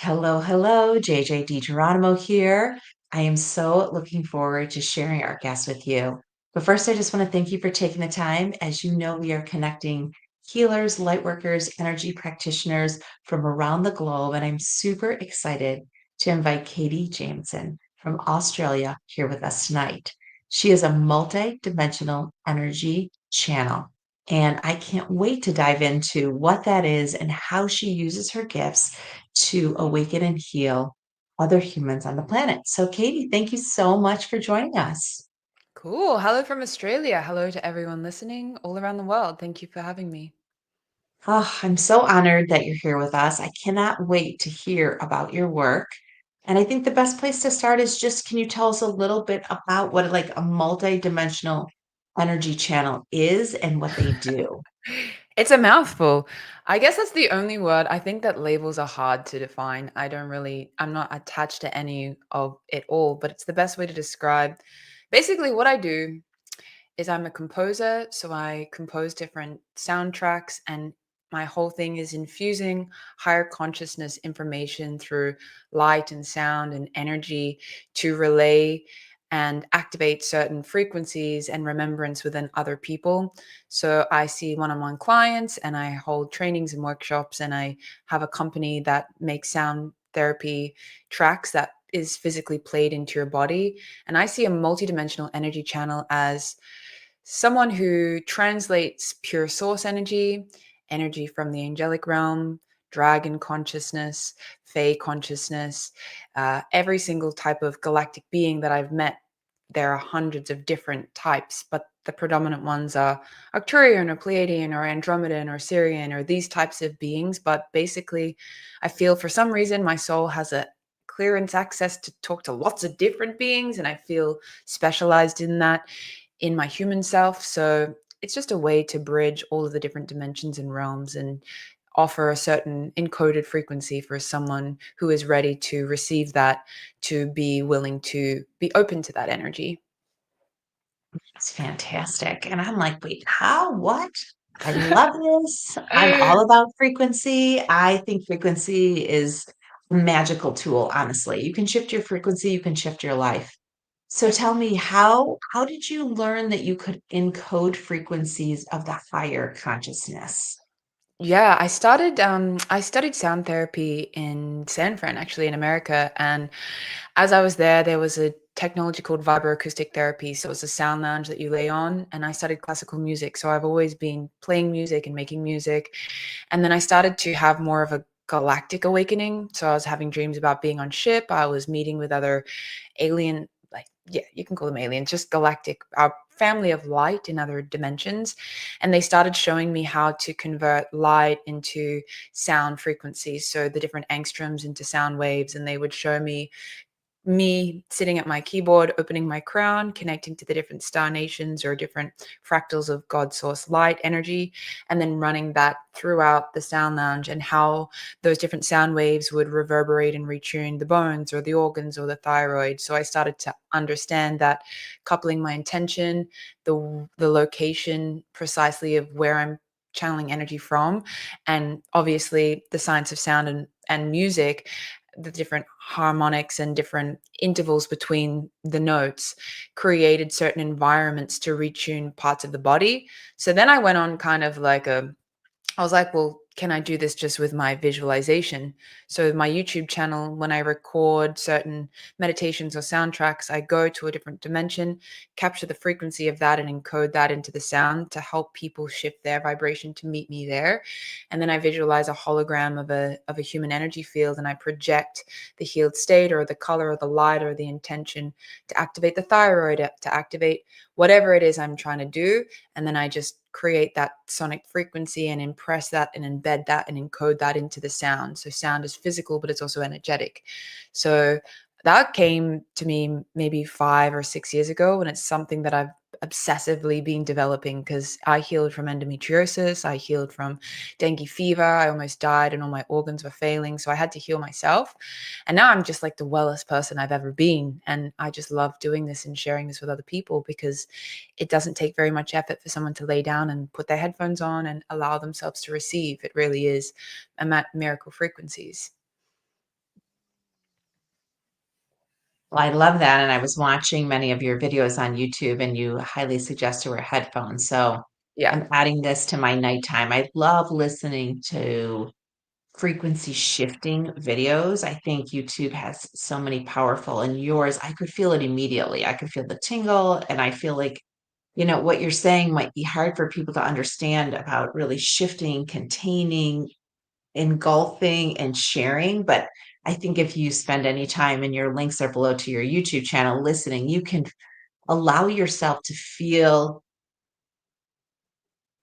Hello, hello, JJ DiGeronimo here. I am so looking forward to sharing our guests with you. But first, I just want to thank you for taking the time. As you know, we are connecting healers, light workers, energy practitioners from around the globe. And I'm super excited to invite Katie Jameson from Australia here with us tonight. She is a multi-dimensional energy channel. And I can't wait to dive into what that is and how she uses her gifts to awaken and heal other humans on the planet. So, Katie, thank you so much for joining us. Cool. Hello from Australia. Hello to everyone listening all around the world. Thank you for having me. Oh, I'm so honored that you're here with us. I cannot wait to hear about your work. And I think the best place to start is just can you tell us a little bit about what like a multi-dimensional energy channel is and what they do? It's a mouthful. I guess that's the only word. I think that labels are hard to define. I'm not attached to any of it all, but it's the best way to describe. Basically, what I do is I'm a composer, so I compose different soundtracks, and my whole thing is infusing higher consciousness information through light and sound and energy to relay and activate certain frequencies and remembrance within other people. So I see one-on-one clients and I hold trainings and workshops, and I have a company that makes sound therapy tracks that is physically played into your body. And I see a multidimensional energy channel as someone who translates pure source energy, energy from the angelic realm, dragon consciousness, fey consciousness, every single type of galactic being that I've met. There are hundreds of different types, but the predominant ones are Arcturian or Pleiadian or Andromedan or Sirian or these types of beings. But basically, I feel for some reason my soul has a clearance access to talk to lots of different beings, and I feel specialized in that in my human self. So it's just a way to bridge all of the different dimensions and realms and offer a certain encoded frequency for someone who is ready to receive that, to be willing to be open to that energy. It's fantastic. And I'm like, wait, how? What? I love this. I'm all about frequency. I think frequency is a magical tool, honestly. You can shift your frequency, you can shift your life. So tell me, how did you learn that you could encode frequencies of the higher consciousness? Yeah, I studied sound therapy in San Fran, actually in America. And as I was there was a technology called vibroacoustic therapy. So it's a sound lounge that you lay on. And I studied classical music. So I've always been playing music and making music. And then I started to have more of a galactic awakening. So I was having dreams about being on ship. I was meeting with other alien, like, yeah, you can call them aliens, just galactic, our family of light in other dimensions. And they started showing me how to convert light into sound frequencies. So the different angstroms into sound waves. And they would show me sitting at my keyboard, opening my crown, connecting to the different star nations or different fractals of God source light energy, and then running that throughout the sound lounge, and how those different sound waves would reverberate and retune the bones or the organs or the thyroid. So I started to understand that, coupling my intention, the location precisely of where I'm channeling energy from, and obviously the science of sound and music, the different harmonics and different intervals between the notes created certain environments to retune parts of the body. So then I went on kind of like I was like, well, can I do this just with my visualization? So my YouTube channel, when I record certain meditations or soundtracks, I go to a different dimension, capture the frequency of that and encode that into the sound to help people shift their vibration to meet me there. And then I visualize a hologram of a human energy field, and I project the healed state or the color or the light or the intention to activate the thyroid, to activate whatever it is I'm trying to do. And then I just create that sonic frequency and impress that and embed that and encode that into the sound. So sound is physical, but it's also energetic. So that came to me maybe 5 or 6 years ago, and it's something that I've obsessively been developing, because I healed from endometriosis, I healed from dengue fever, I almost died and all my organs were failing, so I had to heal myself. And now I'm just like the wellest person I've ever been, and I just love doing this and sharing this with other people, because it doesn't take very much effort for someone to lay down and put their headphones on and allow themselves to receive. It really is a miracle frequencies. Well, I love that, and I was watching many of your videos on YouTube, and you highly suggest to wear headphones, so Yeah. I'm adding this to my nighttime. I love listening to frequency shifting videos. I think YouTube has so many powerful, and yours, I could feel it immediately. I could feel the tingle, and I feel like, what you're saying might be hard for people to understand about really shifting, containing, engulfing, and sharing. But I think if you spend any time, and your links are below to your YouTube channel, listening, you can allow yourself to feel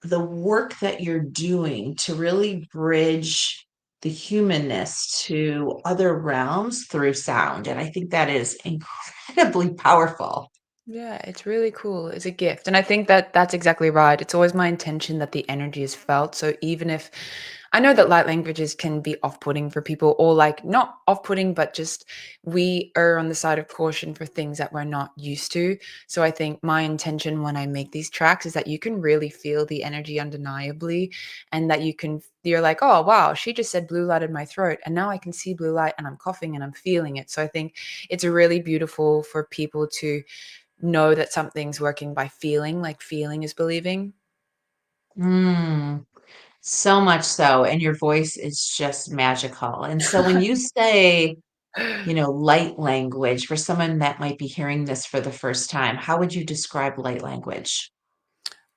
the work that you're doing to really bridge the humanness to other realms through sound. And I think that is incredibly powerful. Yeah, it's really cool. It's a gift. And I think that that's exactly right. It's always my intention that the energy is felt. So even if I know that light languages can be off putting for people, or like not off putting, but just we err on the side of caution for things that we're not used to. So I think my intention when I make these tracks is that you can really feel the energy undeniably, and that you're like, oh, wow, she just said blue light in my throat. And now I can see blue light and I'm coughing and I'm feeling it. So I think it's really beautiful for people to know that something's working by feeling, like feeling is believing. Mm, so much so. And your voice is just magical. And so when you say, light language, for someone that might be hearing this for the first time, how would you describe light language?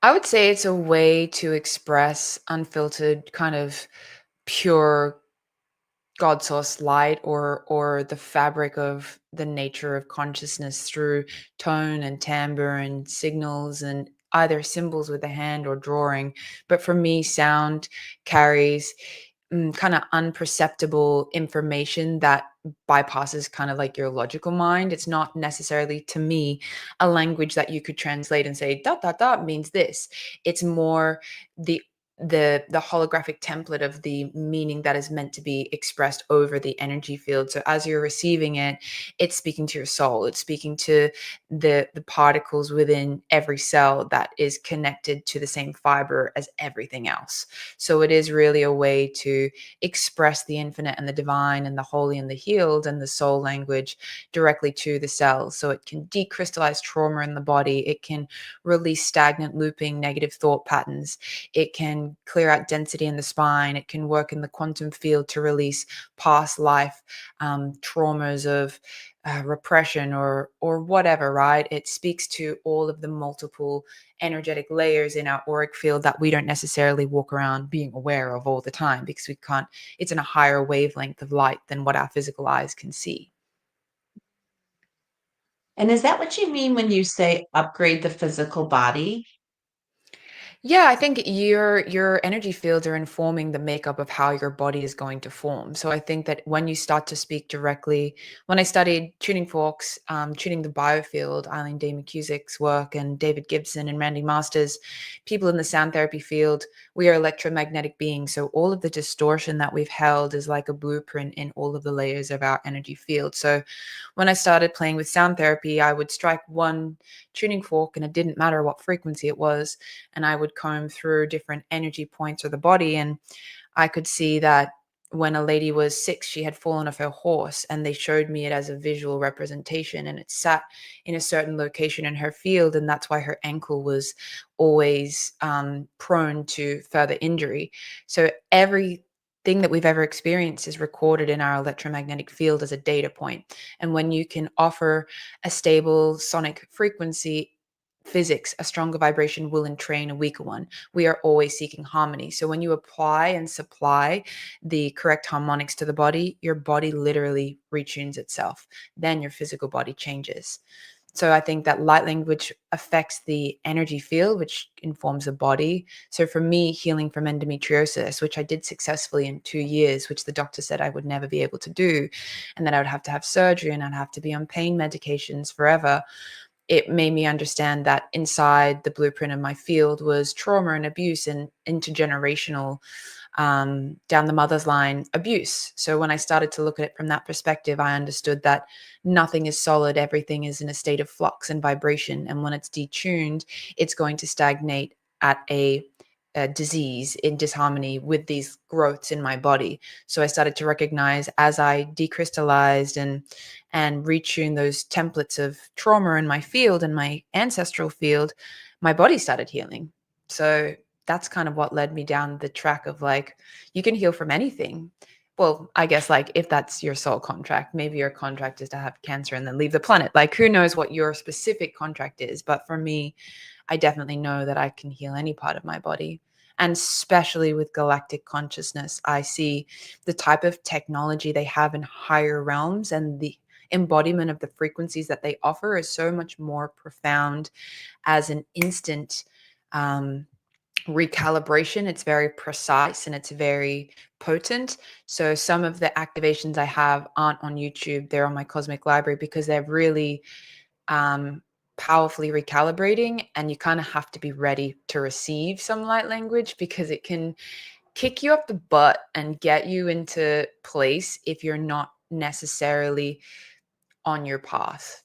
I would say it's a way to express unfiltered, kind of pure God source light, or the fabric of the nature of consciousness through tone and timbre and signals and either symbols with the hand or drawing. But for me, sound carries kind of unperceptible information that bypasses kind of like your logical mind. It's not necessarily, to me, a language that you could translate and say dot dot dot means this. It's more the the holographic template of the meaning that is meant to be expressed over the energy field. So as you're receiving it, it's speaking to your soul. It's speaking to the particles within every cell that is connected to the same fiber as everything else. So it is really a way to express the infinite and the divine and the holy and the healed and the soul language directly to the cells. So it can decrystallize trauma in the body. It can release stagnant, looping, negative thought patterns. It can clear out density in the spine. It can work in the quantum field to release past life traumas of repression or whatever. Right? It speaks to all of the multiple energetic layers in our auric field that we don't necessarily walk around being aware of all the time, because we can't. It's in a higher wavelength of light than what our physical eyes can see. And is that what you mean when you say upgrade the physical body? Yeah, I think your energy fields are informing the makeup of how your body is going to form. So I think that when you start to speak directly, when I studied tuning forks, tuning the biofield, Eileen Day McCusick's work, and David Gibson and Randy Masters, people in the sound therapy field, we are electromagnetic beings. So all of the distortion that we've held is like a blueprint in all of the layers of our energy field. So when I started playing with sound therapy, I would strike one tuning fork, and it didn't matter what frequency it was, and I would comb through different energy points of the body. And I could see that when a lady was 6, she had fallen off her horse, and they showed me it as a visual representation, and it sat in a certain location in her field. And that's why her ankle was always prone to further injury. So everything that we've ever experienced is recorded in our electromagnetic field as a data point. And when you can offer a stable sonic frequency, physics, a stronger vibration will entrain a weaker one. We are always seeking harmony. So when you apply and supply the correct harmonics to the body, your body literally retunes itself. Then your physical body changes. So I think that light language affects the energy field, which informs the body. So for me, healing from endometriosis, which I did successfully in 2 years, which the doctor said I would never be able to do, and that I would have to have surgery and I'd have to be on pain medications forever, it made me understand that inside the blueprint of my field was trauma and abuse and intergenerational, down the mother's line abuse. So when I started to look at it from that perspective, I understood that nothing is solid, everything is in a state of flux and vibration. And when it's detuned, it's going to stagnate at a disease in disharmony with these growths in my body. So I started to recognize as I decrystallized and retune those templates of trauma in my field and my ancestral field, my body started healing. So that's kind of what led me down the track of like, you can heal from anything. Well, I guess like if that's your soul contract, maybe your contract is to have cancer and then leave the planet. Like who knows what your specific contract is. But for me, I definitely know that I can heal any part of my body. And especially with galactic consciousness, I see the type of technology they have in higher realms and the embodiment of the frequencies that they offer is so much more profound as an instant um, recalibration. It's very precise and it's very potent. So some of the activations I have aren't on YouTube, they're on my cosmic library because they're really um, powerfully recalibrating, and you kind of have to be ready to receive some light language because it can kick you up the butt and get you into place if you're not necessarily on your path.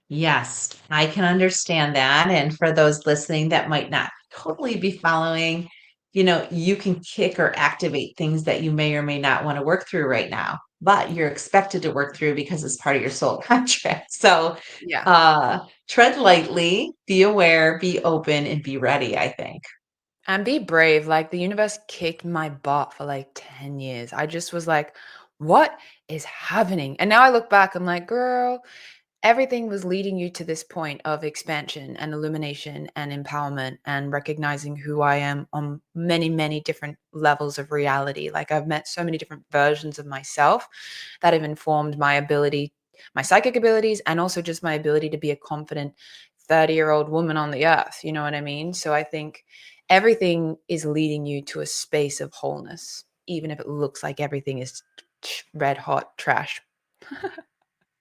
Yes, I can understand that. And for those listening that might not totally be following, you can kick or activate things that you may or may not want to work through right now, but you're expected to work through because it's part of your soul contract. So Yeah. tread lightly, be aware, be open, and be ready, I think. And be brave. Like the universe kicked my butt for like 10 years. I just was like, what is happening? And now I look back, I'm like, girl, everything was leading you to this point of expansion and illumination and empowerment and recognizing who I am on many, many different levels of reality. Like I've met so many different versions of myself that have informed my ability, my psychic abilities, and also just my ability to be a confident 30-year-old woman on the earth. You know what I mean? So I think everything is leading you to a space of wholeness, even if it looks like everything is red hot trash.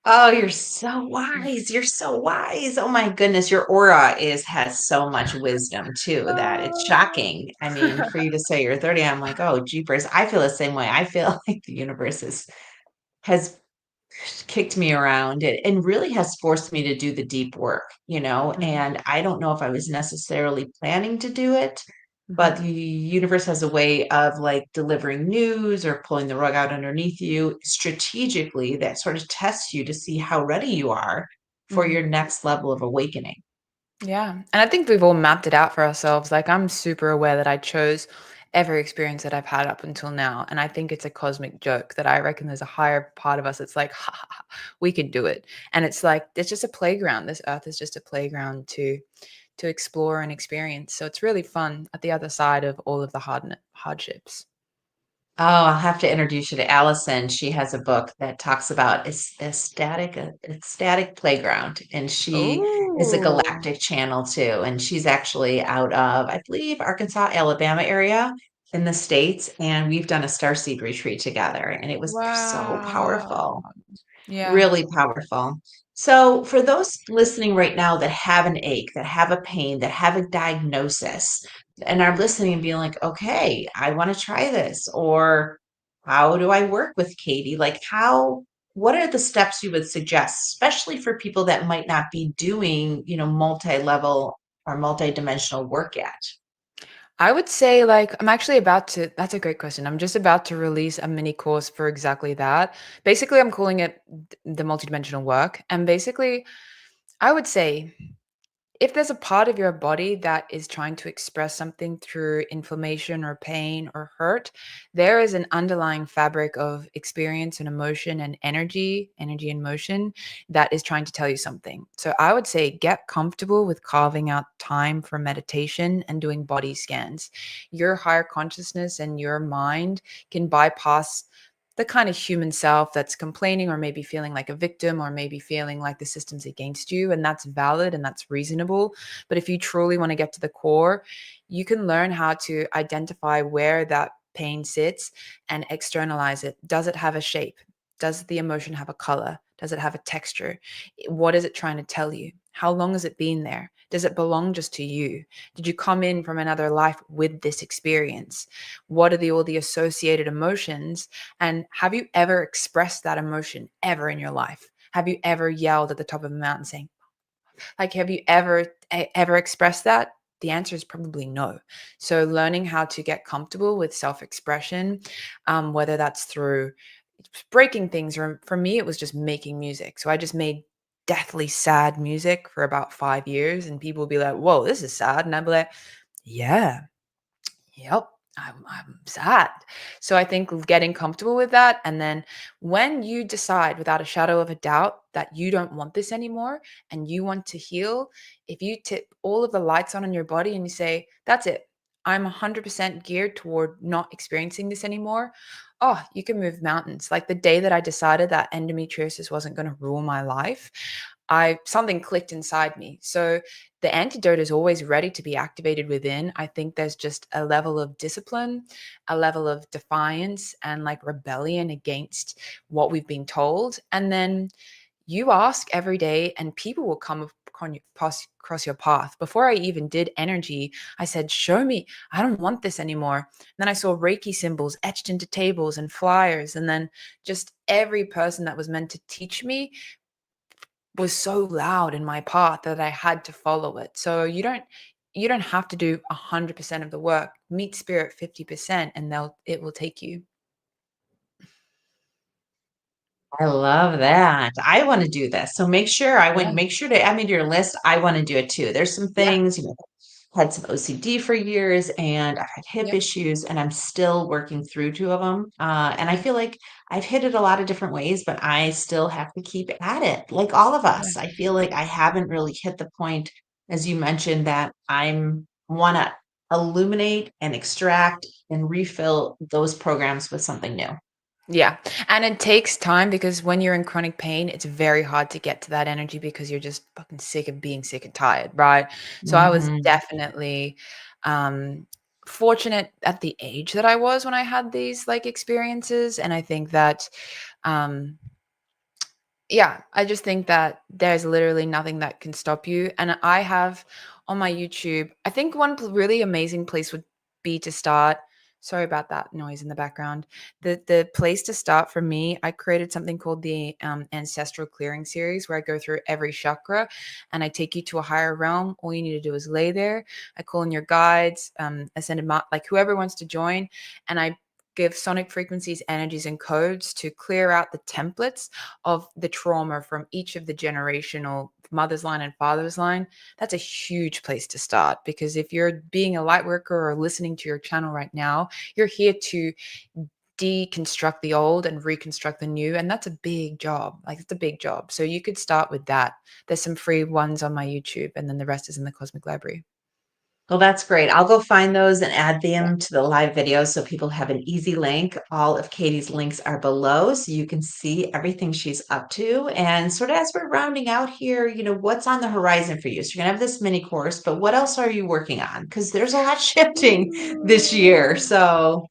Oh, you're so wise. You're so wise. Oh my goodness, your aura has so much wisdom too that it's Oh. shocking. I mean, for you to say you're 30, I'm like, oh, jeepers. I feel the same way. I feel like the universe has kicked me around and really has forced me to do the deep work, Mhm, and I don't know if I was necessarily planning to do it, mhm, but the universe has a way of like delivering news or pulling the rug out underneath you strategically that sort of tests you to see how ready you are for mhm. your next level of awakening. Yeah, and I think we've all mapped it out for ourselves. Like, I'm super aware that I chose every experience that I've had up until now, and I think it's a cosmic joke that I reckon there's a higher part of us that's like, "Ha, ha, ha, we can do it." And it's like it's just a playground. This earth is just a playground to explore and experience. So it's really fun at the other side of all of the hardships. Oh, I'll have to introduce you to Allison. She has a book that talks about ecstatic playground, and she is a Oh, galactic channel too. And she's actually out of, I believe, Arkansas, Alabama area in the States. And we've done a starseed retreat together, and it was so wow. powerful. Yeah. Really powerful. So, for those listening right now that have an ache, that have a pain, that have a diagnosis, and are listening and being like, okay, I want to try this, or how do I work with Katie? Like, what are the steps you would suggest, especially for people that might not be doing, multi level or multi-dimensional work yet? I would say, like, I'm actually about to that's a great question. I'm just about to release a mini course for exactly that. Basically, I'm calling it the multidimensional work. And basically, I would say if there's a part of your body that is trying to express something through inflammation or pain or hurt, there is an underlying fabric of experience and emotion and energy and motion that is trying to tell you something. So I would say get comfortable with carving out time for meditation and doing body scans. Your higher consciousness and your mind can bypass the kind of human self that's complaining or maybe feeling like a victim or maybe feeling like the system's against you. And that's valid and that's reasonable. But if you truly want to get to the core, you can learn how to identify where that pain sits and externalize it. Does it have a shape? Does the emotion have a color? Does it have a texture? What is it trying to tell you? How long has it been there? Does it belong just to you? Did you come in from another life with this experience? What are all the associated emotions, and have you ever expressed that emotion ever in your life? Have you ever yelled at the top of a mountain saying, like, have you ever expressed that? the answer is probably no. So learning how to get comfortable with self-expression, whether that's through breaking things, or for me, it was just making music. So I just made deathly sad music for about 5 years, and people would be like, "Whoa, this is sad," and I'd be like, "Yeah, yep, I'm sad." So I think getting comfortable with that, and then when you decide without a shadow of a doubt that you don't want this anymore and you want to heal, if you tip all of the lights on in your body and you say, "That's it. I'm 100% geared toward not experiencing this anymore." Oh, you can move mountains. Like the day that I decided that endometriosis wasn't going to rule my life, I something clicked inside me. So the antidote is always ready to be activated within. I think there's just a level of discipline, a level of defiance, and like rebellion against what we've been told. And then you ask every day, and people will come across your path. Before I even did energy, I said, "Show me. I don't want this anymore." And then I saw Reiki symbols etched into tables and flyers. And then just every person that was meant to teach me was so loud in my path that I had to follow it. So you don't have to do 100% of the work. Meet spirit 50% and it will take you. I love that. I want to do this. So Yeah. make sure to add me to your list. I want to do it too. There's some Yeah. things, had some OCD for years and I've had hip Yep. issues and I'm still working through two of them. And I feel like I've hit it a lot of different ways, but I still have to keep at it. Like all of Yeah. us, I feel like I haven't really hit the point, as you mentioned, that I'm want to illuminate and extract and refill those programs with something new. Yeah. And it takes time because when you're in chronic pain, it's very hard to get to that energy because you're just fucking sick of being sick and tired, right? So I was Hmm. definitely um fortunate at the age that I was when I had these like experiences. And I think that um yeah, I just think that there's literally nothing that can stop you. And I have on my YouTube, I think one really amazing place would be to start. Sorry about that noise in the background. The place to start for me, I created something called the ancestral clearing series, where I go through every chakra and I take you to a higher realm. All you need to do is lay there. I call in your guides, ascended, like whoever wants to join, and I give sonic frequencies, energies, and codes to clear out the templates of the trauma from each of the generational mother's line and father's line. That's a huge place to start, because if you're being a light worker or listening to your channel right now, you're here to deconstruct the old and reconstruct the new, and that's a big job. Like it's a big job. So you could start with that. There's some free ones on my YouTube, and then the rest is in the Cosmic Library. Well, that's great. I'll go find those and add them to the live videos so people have an easy link. All of Katie's links are below so you can see everything she's up to. And sort of as we're rounding out here, what's on the horizon for you? So you're gonna have this mini course, but what else are you working on? Because there's a lot shifting this year. Yeah. So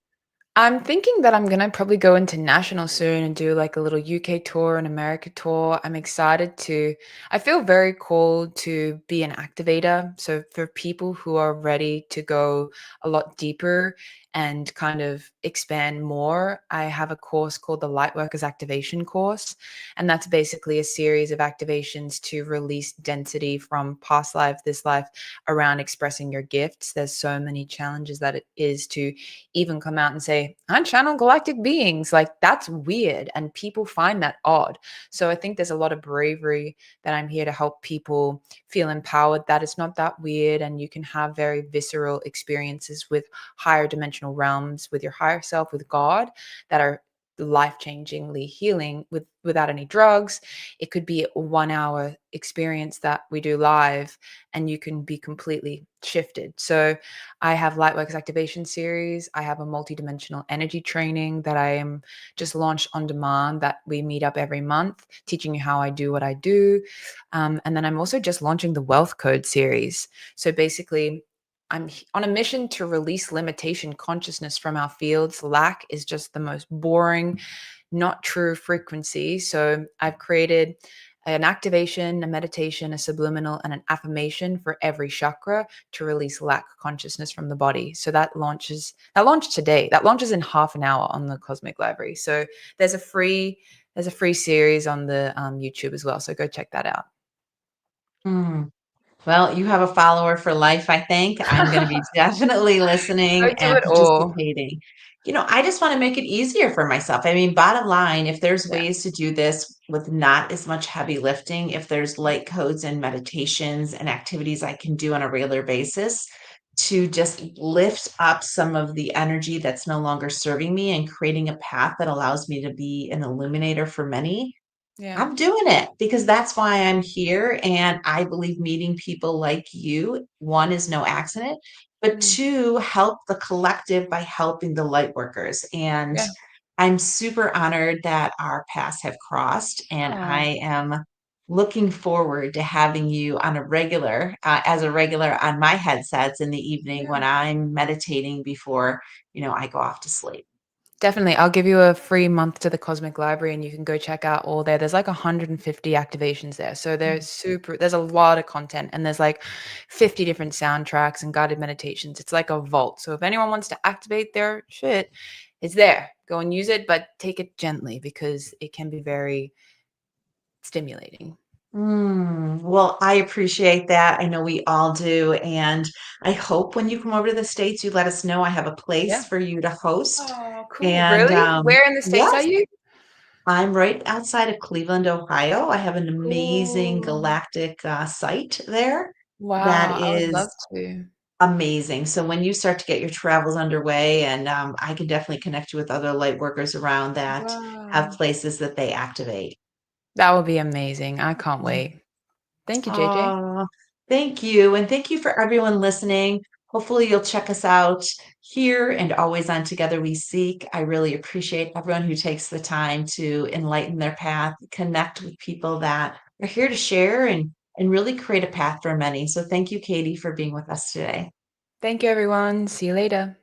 I'm thinking that I'm gonna probably go international soon and do like a little UK tour and America tour. I'm excited to, I feel very called to be an activator. So for people who are ready to go a lot deeper and kind of expand more, I have a course called the Lightworkers Activation course. And that's basically a series of activations to release density from past life, this life, around expressing your gifts. There's so many challenges that it is to even come out and say, "I channel galactic beings." Like that's weird. And people find that odd. So I think there's a lot of bravery that I'm here to help people feel empowered, that it's not that weird. And you can have very visceral experiences with higher dimensional realms, with your higher self, with God, that are life-changingly healing without any drugs. It could be a 1 hour experience that we do live, and you can be completely shifted. So I have Lightworks Activation Series. I have a multidimensional energy training that I am just launched on demand, that we meet up every month, teaching you how I do what I do. And then I'm also just launching the Wealth Code series. So basically, on a mission to release limitation consciousness from our fields. Lack is just the most boring, not true frequency. So I've created an activation, a meditation, a subliminal, and an affirmation for every chakra to release lack consciousness from the body. So that launched today. That launches in half an hour on the Cosmic Library. So there's a free series on the YouTube as well. So go check that out. hmm. Well, you have a follower for life, I think. I'm going to be definitely Go listening do and it all. participating. I just want to make it easier for myself. I mean, bottom line, if there's Yeah. ways to do this with not as much heavy lifting, if there's light codes and meditations and activities I can do on a regular basis to just lift up some of the energy that's no longer serving me and creating a path that allows me to be an illuminator for many, Yeah. I'm doing it because that's why I'm here. And I believe meeting people like you, one, is no accident, but Mm. two, help the collective by helping the light workers. And Yeah. I'm super honored that our paths have crossed. And Oh, I am looking forward to having you on a regular, as a regular on my headsets in the evening yeah. when I'm meditating before, I go off to sleep. Definitely. I'll give you a free month to the Cosmic Library and you can go check out all there. There's like 150 activations there. So there's a lot of content and there's like 50 different soundtracks and guided meditations. It's like a vault. So if anyone wants to activate their shit, it's there. Go and use it, but take it gently because it can be very stimulating. Well, I appreciate that. I know we all do. And I hope when you come over to the States, you let us know. I have a place Yeah. for you to host. Oh, cool. And Really? Where in the States are yes, you? I'm right outside of Cleveland, Ohio. I have an amazing Cool. galactic site there that Wow. I would love is to. amazing. So when you start to get your travels underway, and I can definitely connect you with other light workers around that have Wow. places that they activate. That would be amazing. I can't wait. Thank you, JJ. Oh, thank you. And thank you for everyone listening. Hopefully, you'll check us out here and always on Together We Seek. I really appreciate everyone who takes the time to enlighten their path, connect with people that are here to share and really create a path for many. So, thank you, Katie, for being with us today. Thank you, everyone. See you later.